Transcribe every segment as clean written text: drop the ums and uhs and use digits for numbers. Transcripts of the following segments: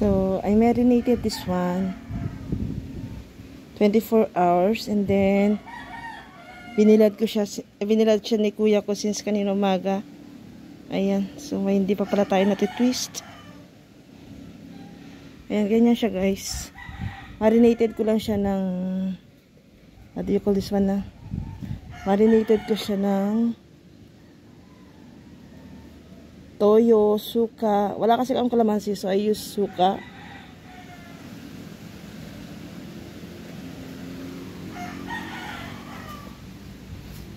So, I marinated this one 24 hours and then binilad siya ni kuya ko since kanina umaga. Ayan. So, may hindi pa pala tayo natitwist. Ayan, ganyan siya guys. Marinated ko lang siya ng what do you call this one na? Marinated ko siya ng toyo, suka. Wala kasi akong kalamansi, so I use suka.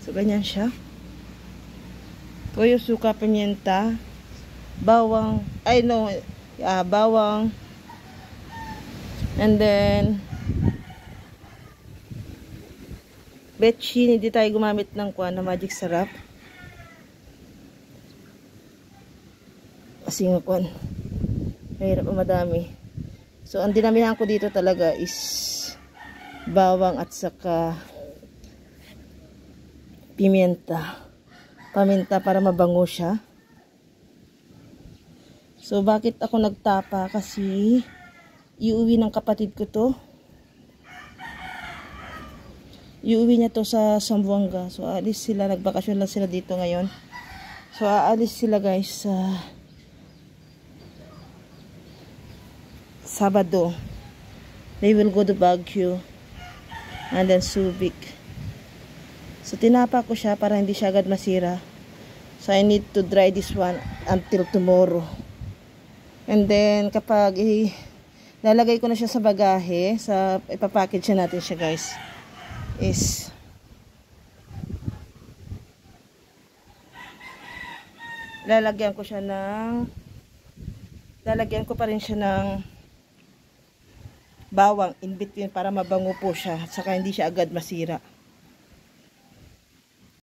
So, ganyan siya. Toyo, suka, pimienta, bawang, bawang, and then, betchin, hindi tayo gumamit ng na magic sarap. Kasi nga mahirap madami. So, ang dinamihan ko dito talaga is bawang at saka paminta para mabango siya. So, bakit ako nagtapa? Kasi iuwi ng kapatid ko to. Iuwi niya to sa Zamboanga. So, aalis sila. Nagbakasyon lang sila dito ngayon. So, aalis sila guys sa Sabado. They will go to Baguio and then Subic. So, tinapa ko siya para hindi siya agad masira. So, I need to dry this one until tomorrow. And then, kapag lalagay ko na siya sa bagahe, ipapackage natin siya guys, is lalagyan ko pa rin siya ng bawang in between para mabango po siya at saka hindi siya agad masira.